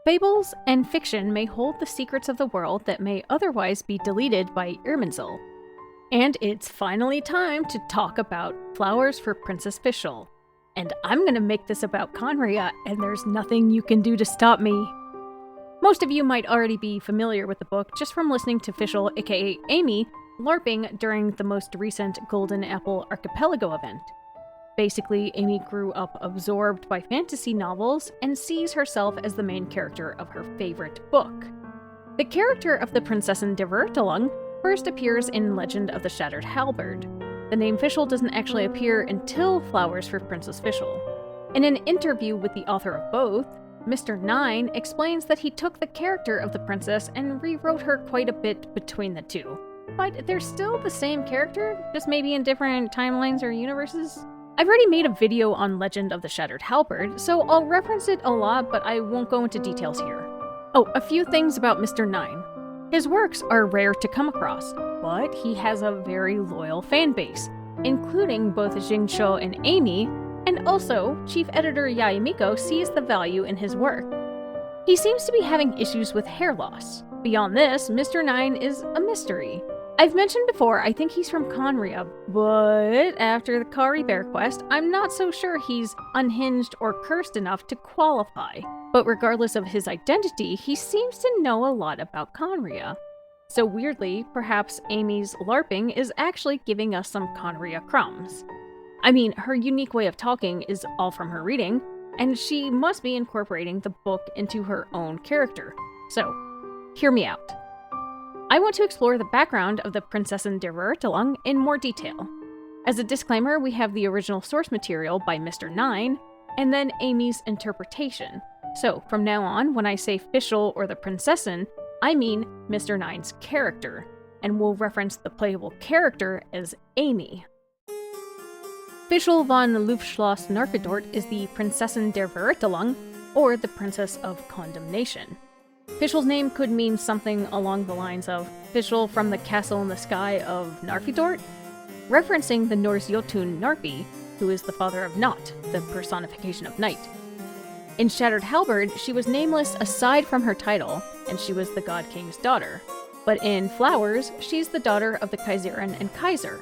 Fables and fiction may hold the secrets of the world that may otherwise be deleted by Irminsul. And it's finally time to talk about Flowers for Princess Fischl. And I'm gonna make this about Khaenri'ah, and there's nothing you can do to stop me. Most of you might already be familiar with the book just from listening to Fischl, aka Amy, LARPing during the most recent Golden Apple Archipelago event. Basically, Amy grew up absorbed by fantasy novels and sees herself as the main character of her favorite book. The character of the Prinzessin der Vertelung first appears in Legend of the Shattered Halberd. The name Fischl doesn't actually appear until Flowers for Princess Fischl. In an interview with the author of both, Mr. Nine explains that he took the character of the princess and rewrote her quite a bit between the two. But they're still the same character, just maybe in different timelines or universes? I've already made a video on Legend of the Shattered Halberd, so I'll reference it a lot, but I won't go into details here. Oh, a few things about Mr. Nine. His works are rare to come across, but he has a very loyal fan base, including both Jingcho and Amy, and also Chief Editor Yaemiko sees the value in his work. He seems to be having issues with hair loss. Beyond this, Mr. Nine is a mystery. I've mentioned before, I think he's from Khaenri'ah, but after the Caribert quest, I'm not so sure he's unhinged or cursed enough to qualify. But regardless of his identity, he seems to know a lot about Khaenri'ah. So weirdly, perhaps Amy's LARPing is actually giving us some Khaenri'ah crumbs. I mean, her unique way of talking is all from her reading, and she must be incorporating the book into her own character. So, hear me out. I want to explore the background of the Prinzessin der Vertelung in more detail. As a disclaimer, we have the original source material by Mr. Nine, and then Amy's interpretation. So, from now on, when I say Fischl or the Prinzessin, I mean Mr. Nine's character, and we'll reference the playable character as Amy. Fischl von Luftschloss Narfidort is the Prinzessin der Vertelung, or the Princess of Condemnation. Fischl's name could mean something along the lines of Fischl from the castle in the sky of Narfidort, referencing the Norse Jotun Narfi, who is the father of Nott, the personification of night. In Shattered Halberd, she was nameless aside from her title, and she was the God King's daughter. But in Flowers, she's the daughter of the Kaiserin and Kaiser.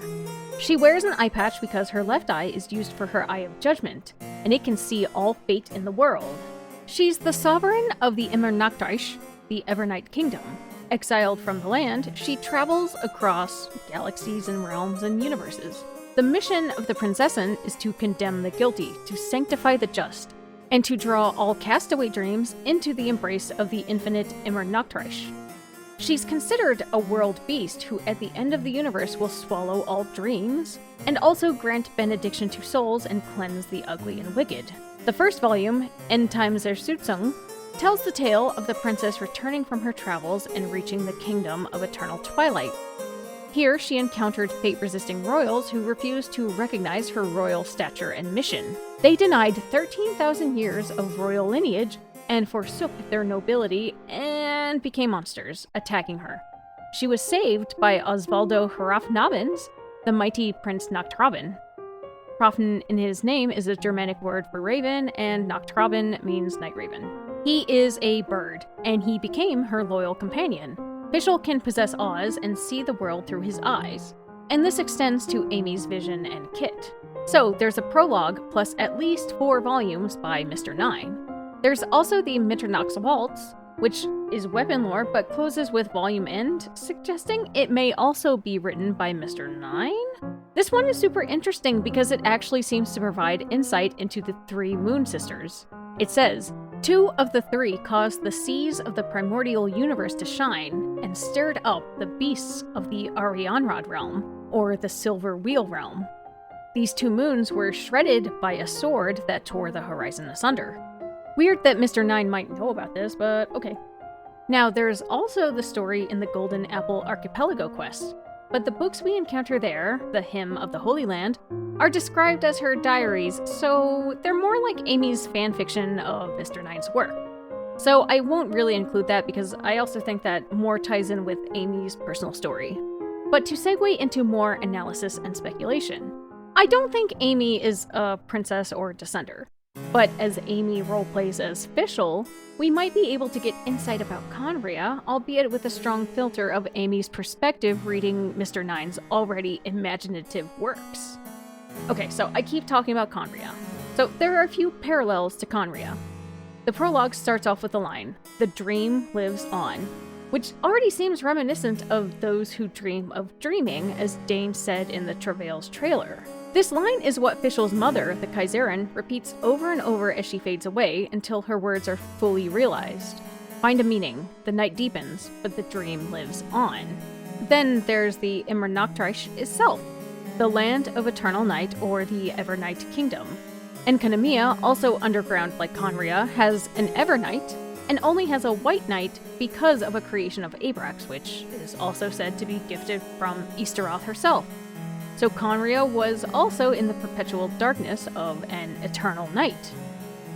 She wears an eye patch because her left eye is used for her Eye of Judgment, and it can see all fate in the world. She's the sovereign of the Immernachtreich, the Evernight Kingdom. Exiled from the land, she travels across galaxies and realms and universes. The mission of the Prinzessin is to condemn the guilty, to sanctify the just, and to draw all castaway dreams into the embrace of the infinite Immernachtreich. She's considered a world beast who at the end of the universe will swallow all dreams, and also grant benediction to souls and cleanse the ugly and wicked. The first volume, End Times der Sutzung, tells the tale of the princess returning from her travels and reaching the kingdom of eternal twilight. Here she encountered fate-resisting royals who refused to recognize her royal stature and mission. They denied 13,000 years of royal lineage and forsook their nobility and became monsters, attacking her. She was saved by Osvaldo Hrafnabens, the mighty Prince Nachtraben. Hrafn in his name is a Germanic word for raven, and Nachtraben means night raven. He is a bird, and he became her loyal companion. Fischl can possess Oz and see the world through his eyes, and this extends to Amy's vision and kit. So there's a prologue plus at least 4 volumes by Mr. Nine. There's also the Mitternachts's Waltz, which is weapon lore but closes with volume end, suggesting it may also be written by Mr. Nine? This one is super interesting because it actually seems to provide insight into the 3 Moon Sisters. It says, 2 of the 3 caused the seas of the primordial universe to shine and stirred up the beasts of the Arianrod realm, or the Silver Wheel realm. These 2 moons were shredded by a sword that tore the horizon asunder. Weird that Mr. Nine might know about this, but okay. Now, there's also the story in the Golden Apple Archipelago quest, but the books we encounter there, the Hymn of the Holy Land, are described as her diaries, so they're more like Amy's fanfiction of Mr. Nine's work. So I won't really include that because I also think that more ties in with Amy's personal story. But to segue into more analysis and speculation, I don't think Amy is a princess or descender. But as Amy roleplays as Fischl, we might be able to get insight about Khaenri'ah, albeit with a strong filter of Amy's perspective reading Mr. Nine's already imaginative works. Okay, so I keep talking about Khaenri'ah. So there are a few parallels to Khaenri'ah. The prologue starts off with the line, "The dream lives on," which already seems reminiscent of those who dream of dreaming, as Dane said in the Travails trailer. This line is what Fischl's mother, the Kaiserin, repeats over and over as she fades away until her words are fully realized. Find a meaning, the night deepens, but the dream lives on. Then there's the Immernachtreich itself, the land of eternal night or the Evernight kingdom. And Khaenri'ah, also underground like Khaenri'ah, has an Evernight, and only has a White Knight because of a creation of Abrax, which is also said to be gifted from Easteroth herself. So Khaenri'ah was also in the perpetual darkness of an eternal night.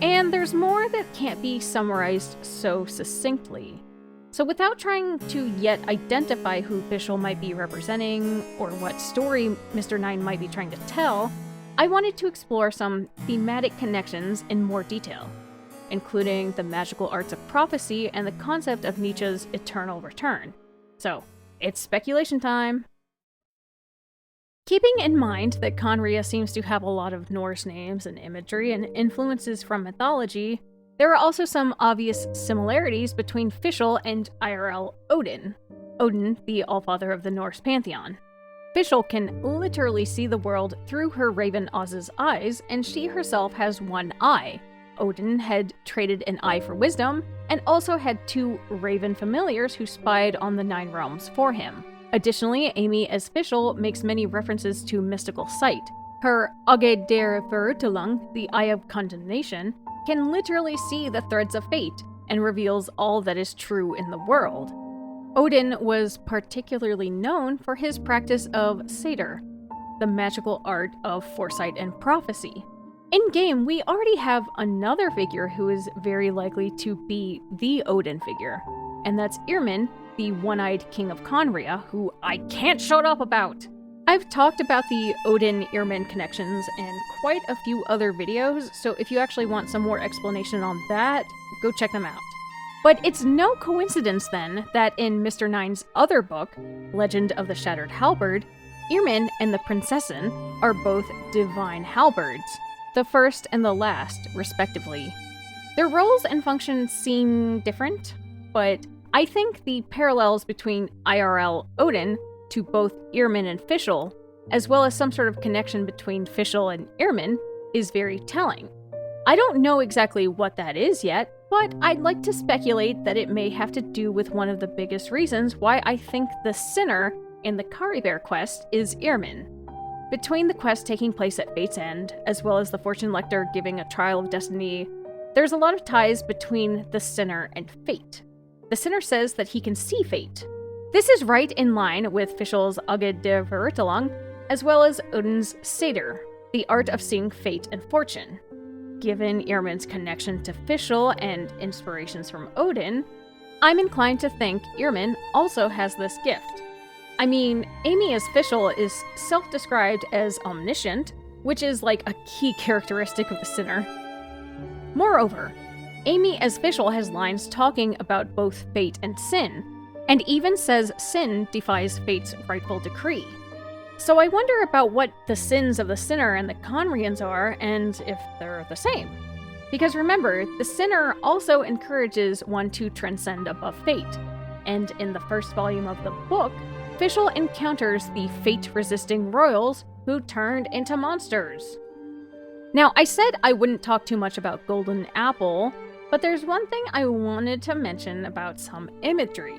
And there's more that can't be summarized so succinctly. So without trying to yet identify who Fischl might be representing, or what story Mr. Nine might be trying to tell, I wanted to explore some thematic connections in more detail, including the magical arts of prophecy and the concept of Nietzsche's eternal return. So, it's speculation time! Keeping in mind that Khaenri'ah seems to have a lot of Norse names and imagery and influences from mythology, there are also some obvious similarities between Fischl and IRL Odin. Odin, the Allfather of the Norse pantheon. Fischl can literally see the world through her raven Oz's eyes, and she herself has one eye. Odin had traded an eye for wisdom, and also had 2 raven familiars who spied on the 9 realms for him. Additionally, Amy as Fischl makes many references to mystical sight. Her Auge der Verurteilung, the Eye of Condemnation, can literally see the threads of fate, and reveals all that is true in the world. Odin was particularly known for his practice of satyr, the magical art of foresight and prophecy. In-game, we already have another figure who is very likely to be the Odin figure, and that's Irmin, the one-eyed king of Khaenri'ah, who I can't shut up about! I've talked about the Odin-Irmin connections in quite a few other videos, so if you actually want some more explanation on that, go check them out. But it's no coincidence then that in Mr. Nine's other book, Legend of the Shattered Halberd, Irmin and the Prinzessin are both divine halberds, the first and the last, respectively. Their roles and functions seem different, but I think the parallels between IRL Odin to both Irmin and Fischl, as well as some sort of connection between Fischl and Irmin, is very telling. I don't know exactly what that is yet, but I'd like to speculate that it may have to do with one of the biggest reasons why I think the sinner in the Caribert quest is Irmin. Between the quest taking place at Fate's End, as well as the Fortune Lector giving a trial of destiny, there's a lot of ties between the sinner and fate. The sinner says that he can see fate. This is right in line with Fischl's Auge der Verurteilung, as well as Odin's satyr, the art of seeing fate and fortune. Given Irmin's connection to Fischl and inspirations from Odin, I'm inclined to think Irmin also has this gift. I mean, Amy as Fischl is self-described as omniscient, which is like a key characteristic of the sinner. Moreover, Amy as Fischl has lines talking about both fate and sin, and even says sin defies fate's rightful decree. So I wonder about what the sins of the sinner and the Khaenri'ahs are, and if they're the same. Because remember, the sinner also encourages one to transcend above fate, and in the first volume of the book, Fischl encounters the fate-resisting royals who turned into monsters. Now, I said I wouldn't talk too much about Golden Apple, but there's one thing I wanted to mention about some imagery.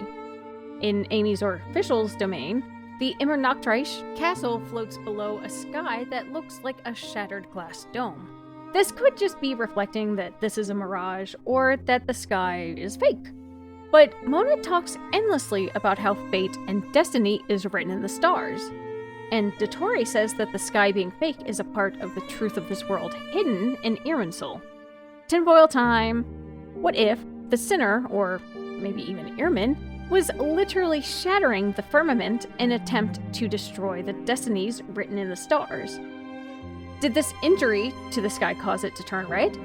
In Amy's or Fischl's domain, the Immernachtreich castle floats below a sky that looks like a shattered glass dome. This could just be reflecting that this is a mirage, or that the sky is fake. But Mona talks endlessly about how fate and destiny is written in the stars. And Dottore says that the sky being fake is a part of the truth of this world hidden in Irminsul. Tinfoil time! What if the sinner, or maybe even Irmin, was literally shattering the firmament in an attempt to destroy the destinies written in the stars? Did this injury to the sky cause it to turn red?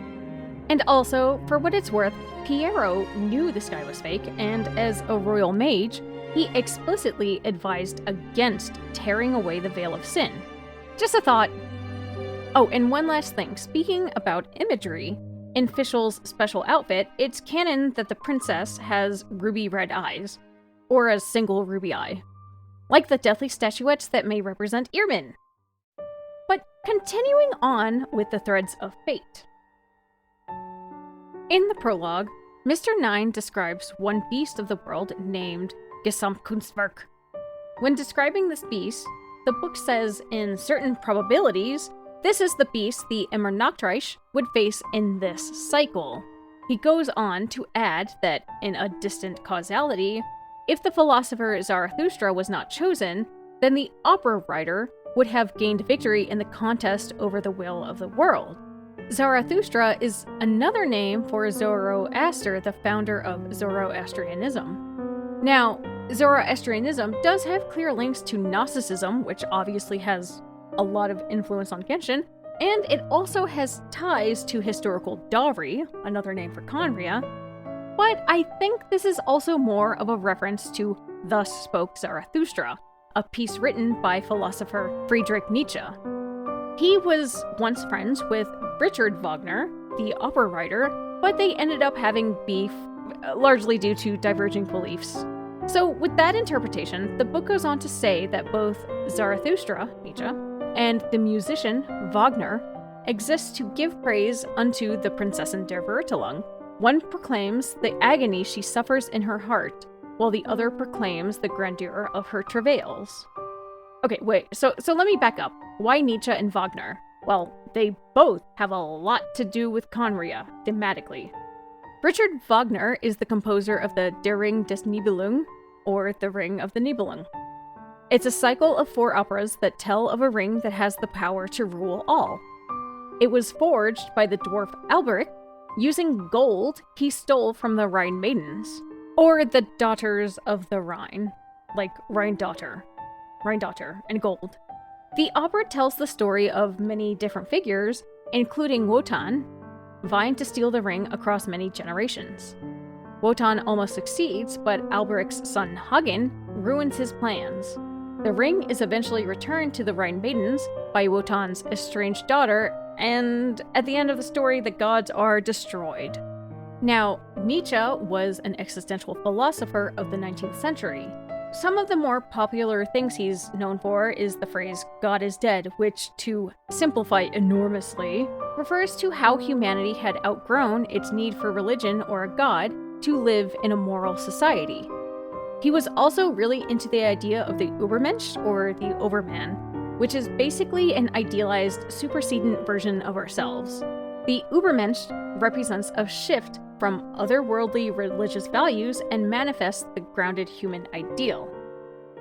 And also, for what it's worth, Piero knew the sky was fake, and as a royal mage, he explicitly advised against tearing away the veil of sin. Just a thought. Oh, and one last thing. Speaking about imagery, in Fischl's special outfit, it's canon that the princess has ruby red eyes, or a single ruby eye, like the deathly statuettes that may represent Irmin. But continuing on with the threads of fate. In the prologue, Mr. Nine describes one beast of the world named Gesamtkunstwerk. When describing this beast, the book says in certain probabilities, this is the beast the Immernachtreich would face in this cycle. He goes on to add that, in a distant causality, if the philosopher Zarathustra was not chosen, then the opera writer would have gained victory in the contest over the will of the world. Zarathustra is another name for Zoroaster, the founder of Zoroastrianism. Now, Zoroastrianism does have clear links to Gnosticism, which obviously has a lot of influence on Genshin, and it also has ties to historical Dahri, another name for Khaenri'ah, but I think this is also more of a reference to Thus Spoke Zarathustra, a piece written by philosopher Friedrich Nietzsche. He was once friends with Richard Wagner, the opera writer, but they ended up having beef, largely due to diverging beliefs. So with that interpretation, the book goes on to say that both Zarathustra, Nietzsche, and the musician, Wagner, exist to give praise unto the Prinzessin der Verwirrung. One proclaims the agony she suffers in her heart, while the other proclaims the grandeur of her travails. Okay, wait, so let me back up. Why Nietzsche and Wagner? Well, they both have a lot to do with Khaenri'ah, thematically. Richard Wagner is the composer of the Der Ring des Nibelungen, or the Ring of the Nibelungen. It's a cycle of 4 operas that tell of a ring that has the power to rule all. It was forged by the dwarf Alberic using gold he stole from the Rhine Maidens, or the Daughters of the Rhine, like Rhine Daughter, and gold. The opera tells the story of many different figures, including Wotan, vying to steal the ring across many generations. Wotan almost succeeds, but Alberic's son Hagen ruins his plans. The ring is eventually returned to the Rhine Maidens by Wotan's estranged daughter, and at the end of the story, the gods are destroyed. Now, Nietzsche was an existential philosopher of the 19th century. Some of the more popular things he's known for is the phrase, "God is dead," which, to simplify enormously, refers to how humanity had outgrown its need for religion or a god to live in a moral society. He was also really into the idea of the Übermensch, or the Overman, which is basically an idealized, supersedent version of ourselves. The Übermensch represents a shift from otherworldly religious values and manifests the grounded human ideal.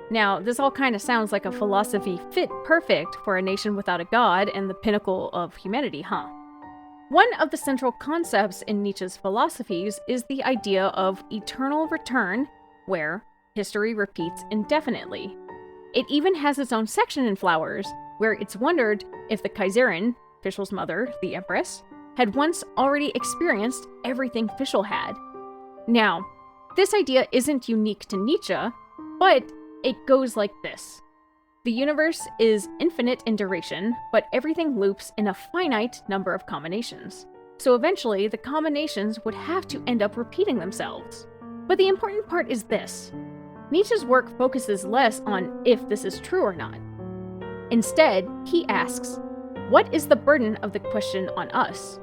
Now, this all kind of sounds like a philosophy fit perfect for a nation without a god and the pinnacle of humanity, huh? One of the central concepts in Nietzsche's philosophies is the idea of eternal return, where history repeats indefinitely. It even has its own section in Flowers, where it's wondered if the Kaiserin, Fischl's mother, the Empress, had once already experienced everything Fischl had. Now, this idea isn't unique to Nietzsche, but it goes like this. The universe is infinite in duration, but everything loops in a finite number of combinations. So eventually, the combinations would have to end up repeating themselves. But the important part is this. Nietzsche's work focuses less on if this is true or not. Instead, he asks, what is the burden of the question on us?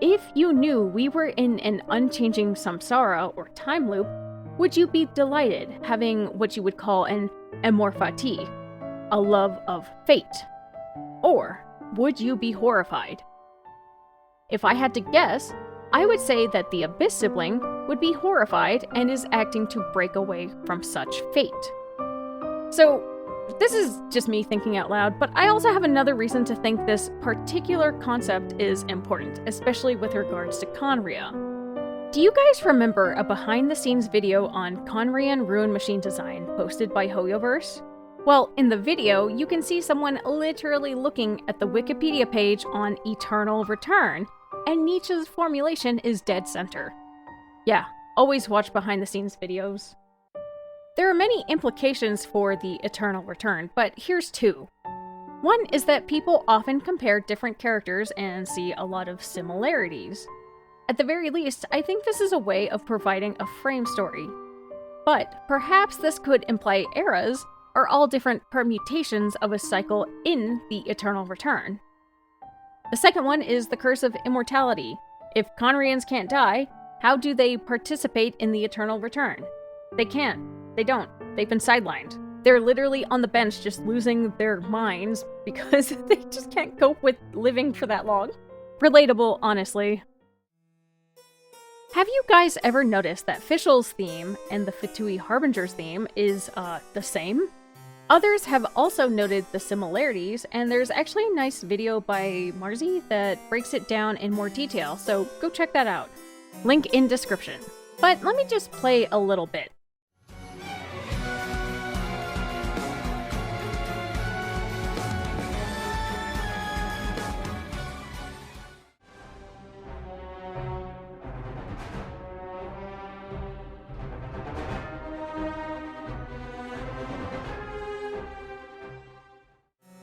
If you knew we were in an unchanging samsara or time loop, would you be delighted having what you would call an amour fati, a love of fate? Or would you be horrified? If I had to guess, I would say that the Abyss sibling would be horrified and is acting to break away from such fate. So, this is just me thinking out loud, but I also have another reason to think this particular concept is important, especially with regards to Khaenri'ah. Do you guys remember a behind-the-scenes video on Khaenri'ah Rune machine design posted by Hoyoverse? Well, in the video, you can see someone literally looking at the Wikipedia page on Eternal Return, and Nietzsche's formulation is dead center. Yeah, always watch behind-the-scenes videos. There are many implications for the Eternal Return, but here's two. One is that people often compare different characters and see a lot of similarities. At the very least, I think this is a way of providing a frame story. But perhaps this could imply eras are all different permutations of a cycle in the Eternal Return. The second one is the curse of immortality. If Khaenri'ahs can't die, how do they participate in the Eternal Return? They can't. They don't. They've been sidelined. They're literally on the bench just losing their minds because they just can't cope with living for that long. Relatable, honestly. Have you guys ever noticed that Fischl's theme and the Fatui Harbinger's theme is, the same? Others have also noted the similarities, and there's actually a nice video by Marzi that breaks it down in more detail, so go check that out. Link in description. But let me just play a little bit.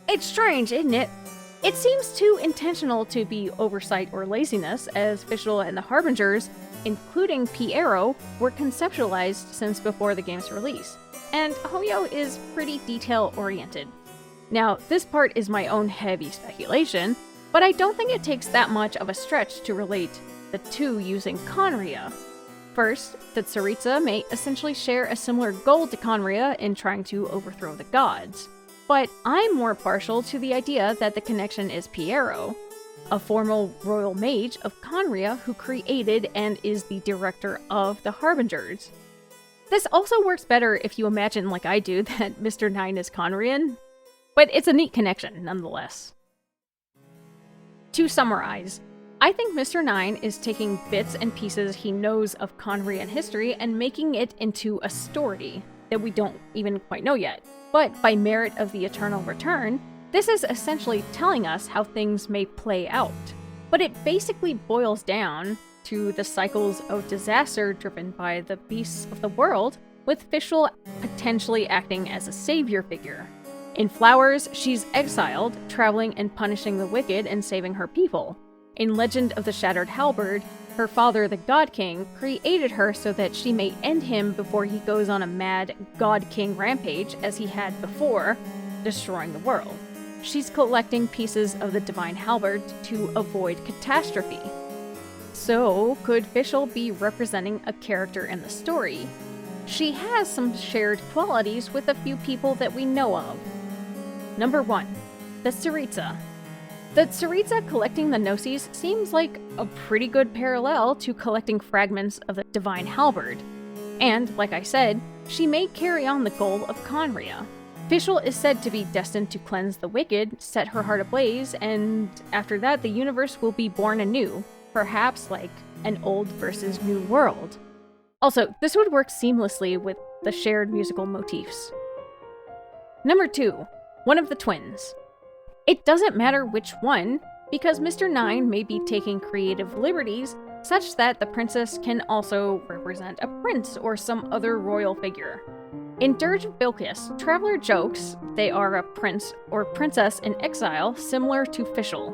It's strange, isn't it? It seems too intentional to be oversight or laziness, as Fischl and the Harbingers, including Piero, were conceptualized since before the game's release, and Hoyo is pretty detail-oriented. Now, this part is my own heavy speculation, but I don't think it takes that much of a stretch to relate the two using Khaenri'ah. First, the Tsaritsa may essentially share a similar goal to Khaenri'ah in trying to overthrow the gods. But I'm more partial to the idea that the connection is Piero, a former royal mage of Khaenri'ah who created and is the director of the Harbingers. This also works better if you imagine, like I do, that Mr. Nine is Khaenri'ah, but it's a neat connection nonetheless. To summarize, I think Mr. Nine is taking bits and pieces he knows of Khaenri'ah history and making it into a story that we don't even quite know yet. But by merit of the Eternal Return, this is essentially telling us how things may play out. But it basically boils down to the cycles of disaster driven by the beasts of the world, with Fischl potentially acting as a savior figure. In Flowers, she's exiled, traveling and punishing the wicked and saving her people. In Legend of the Shattered Halberd, her father, the God King, created her so that she may end him before he goes on a mad God King rampage as he had before, destroying the world. She's collecting pieces of the Divine Halberd to avoid catastrophe. So, could Fischl be representing a character in the story? She has some shared qualities with a few people that we know of. Number 1. The Tsaritsa. The Tsaritsa collecting the Gnosis seems like a pretty good parallel to collecting fragments of the Divine Halberd. And, like I said, she may carry on the goal of Khaenri'ah. Fischl is said to be destined to cleanse the wicked, set her heart ablaze, and after that the universe will be born anew, perhaps like an old versus new world. Also, this would work seamlessly with the shared musical motifs. Number 2. One of the twins. It doesn't matter which one, because Mr. Nine may be taking creative liberties such that the princess can also represent a prince or some other royal figure. In Dirge of Bilquis, Traveler jokes they are a prince or princess in exile similar to Fischl.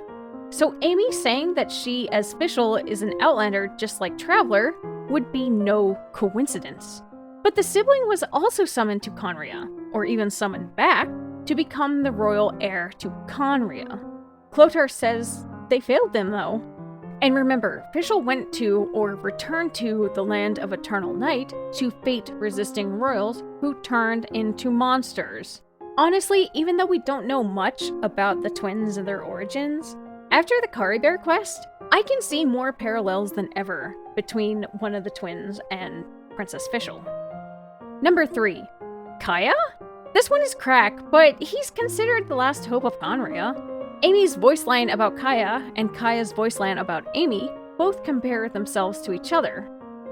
So Amy saying that she, as Fischl, is an outlander just like Traveler would be no coincidence. But the sibling was also summoned to Khaenri'ah, or even summoned back, to become the royal heir to Khaenri'ah. Clotar says they failed them, though. And remember, Fischl went to, or returned to, the land of eternal night to fate-resisting royals who turned into monsters. Honestly, even though we don't know much about the twins and their origins, after the Caribert quest, I can see more parallels than ever between one of the twins and Princess Fischl. Number 3. Kaya? This one is crack, but he's considered the last hope of Khaenri'ah. Amy's voice line about Kaya and Kaya's voice line about Amy both compare themselves to each other.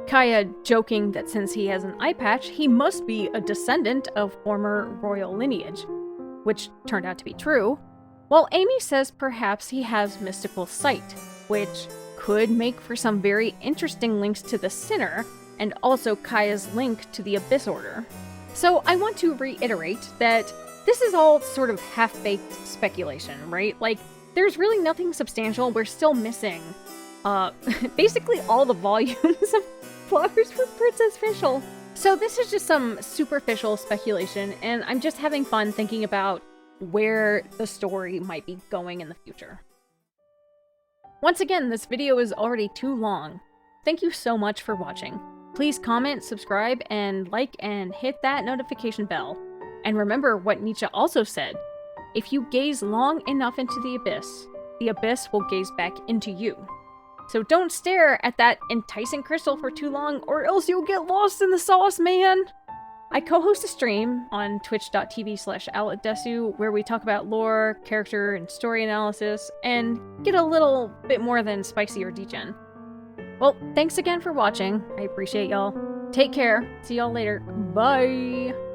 Kaya joking that since he has an eye patch, he must be a descendant of former royal lineage, which turned out to be true, while Amy says perhaps he has mystical sight, which could make for some very interesting links to the Sinner, and also Kaya's link to the Abyss Order. So I want to reiterate that this is all sort of half-baked speculation, right? Like, there's really nothing substantial. We're still missing, basically all the volumes of Flowers for Princess Fischl. So this is just some superficial speculation, and I'm just having fun thinking about where the story might be going in the future. Once again, this video is already too long. Thank you so much for watching. Please comment, subscribe, and like, and hit that notification bell. And remember what Nietzsche also said: if you gaze long enough into the abyss will gaze back into you. So don't stare at that enticing crystal for too long, or else you'll get lost in the sauce, man! I co-host a stream on twitch.tv/owletdesu where we talk about lore, character, and story analysis, and get a little bit more than spicy or degen. Well, thanks again for watching. I appreciate y'all. Take care. See y'all later. Bye!